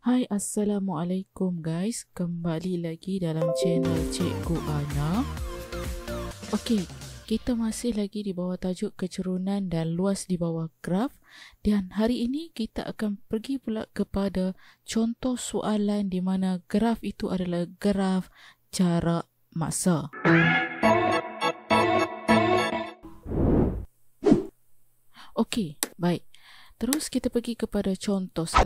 Hai, Assalamualaikum guys. Kembali lagi dalam channel Cikgu Ana. Okey, kita masih lagi di bawah tajuk kecerunan dan luas di bawah graf. Dan hari ini kita akan pergi pula kepada contoh soalan di mana graf itu adalah graf jarak masa. Okey, baik. Terus kita pergi kepada contoh 1.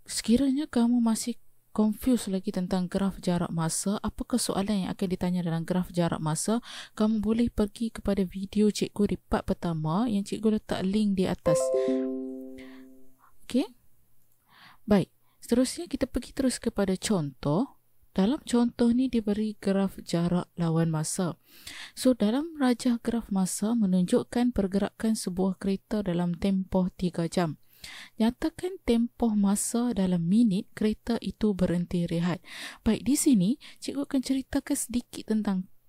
Sekiranya kamu masih confused lagi tentang graf jarak masa, apakah soalan yang akan ditanya dalam graf jarak masa, kamu boleh pergi kepada video cikgu di part pertama yang cikgu letak link di atas. Okey? Baik, seterusnya kita pergi terus kepada contoh. Dalam contoh ni diberi graf jarak lawan masa. So, dalam rajah graf masa menunjukkan pergerakan sebuah kereta dalam tempoh 3 jam. Nyatakan tempoh masa dalam minit kereta itu berhenti rehat. Baik, di sini cikgu akan ceritakan sedikit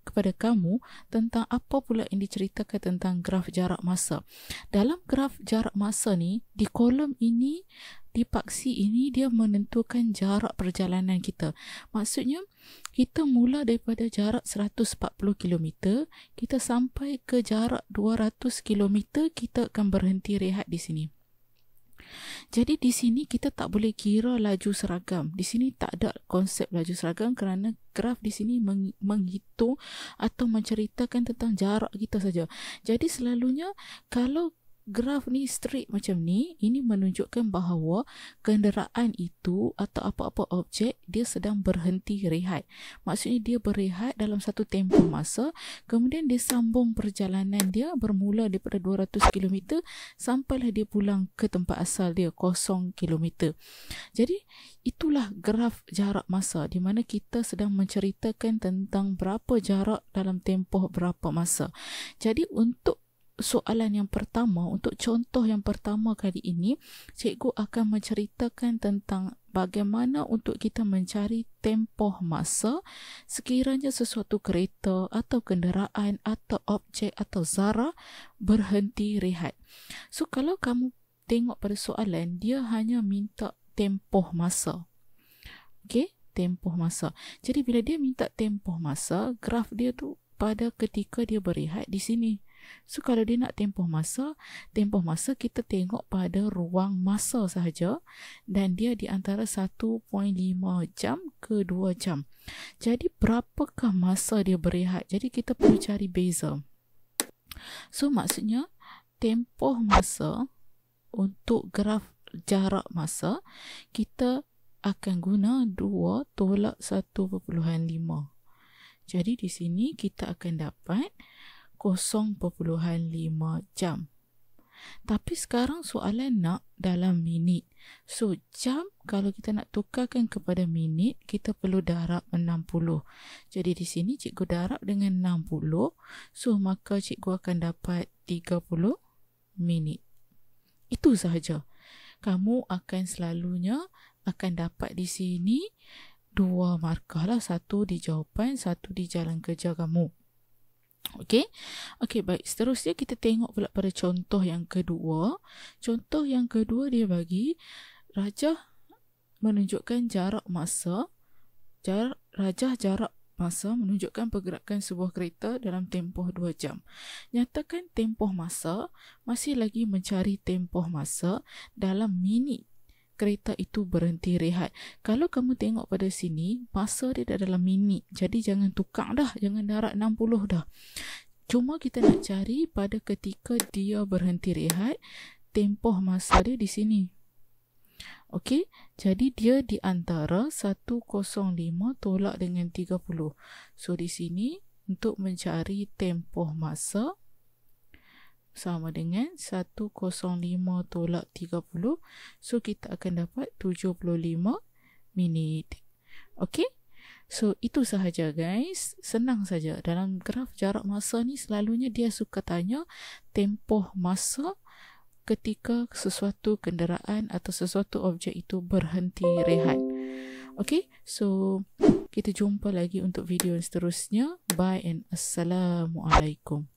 kepada kamu tentang apa pula yang diceritakan tentang graf jarak masa. Dalam graf jarak masa ni, di kolom ini, di paksi ini, dia menentukan jarak perjalanan kita. Maksudnya, kita mula daripada jarak 140 km, kita sampai ke jarak 200 km, kita akan berhenti rehat di sini. Jadi di sini kita tak boleh kira laju seragam. Di sini tak ada konsep laju seragam kerana graf di sini menghitung atau menceritakan tentang jarak kita saja. Jadi selalunya kalau graf ni straight macam ni, ini menunjukkan bahawa kenderaan itu atau apa-apa objek dia sedang berhenti rehat. Maksudnya dia berehat dalam satu tempoh masa, kemudian dia sambung perjalanan dia bermula daripada 200 km sampailah dia pulang ke tempat asal dia 0 km. Jadi itulah graf jarak masa di mana kita sedang menceritakan tentang berapa jarak dalam tempoh berapa masa. Jadi untuk soalan yang pertama, untuk contoh yang pertama kali ini, cikgu akan menceritakan tentang bagaimana untuk kita mencari tempoh masa sekiranya sesuatu kereta atau kenderaan atau objek atau zarah berhenti rehat. So, kalau kamu tengok pada soalan, dia hanya minta tempoh masa. Okey, tempoh masa. Jadi bila dia minta tempoh masa, graf dia tu pada ketika dia berehat di sini. So, kalau dia nak tempoh masa kita tengok pada ruang masa sahaja dan dia di antara 1.5 jam ke 2 jam. Jadi, berapakah masa dia berehat? Jadi, kita perlu cari beza. So, maksudnya, tempoh masa untuk graf jarak masa, kita akan guna 2 tolak 1.5. Jadi, di sini kita akan dapat 0.5 jam. Tapi sekarang soalan nak dalam minit. So, jam kalau kita nak tukarkan kepada minit, kita perlu darab 60. Jadi di sini cikgu darab dengan 60. So, maka cikgu akan dapat 30 minit. Itu sahaja. Kamu akan selalunya akan dapat di sini 2 markah lah. 1 di jawapan, 1 di jalan kerja kamu. Okey, baik. Seterusnya kita tengok pula pada contoh yang kedua. Contoh yang kedua dia bagi rajah menunjukkan jarak masa. Rajah jarak masa menunjukkan pergerakan sebuah kereta dalam tempoh 2 jam. Nyatakan tempoh masa, masih lagi mencari tempoh masa dalam minit kereta itu berhenti rehat. Kalau kamu tengok pada sini, masa dia dah dalam minit. Jadi jangan tukar dah, jangan darab 60 dah. Cuma kita nak cari pada ketika dia berhenti rehat, tempoh masa dia di sini. Okey, jadi dia di antara 105 tolak dengan 30. So di sini untuk mencari tempoh masa sama dengan 105 tolak 30. So, kita akan dapat 75 minit. Okey? So, itu sahaja guys. Senang saja. Dalam graf jarak masa ni selalunya dia suka tanya tempoh masa ketika sesuatu kenderaan atau sesuatu objek itu berhenti rehat. Okey? So, kita jumpa lagi untuk video yang seterusnya. Bye and Assalamualaikum.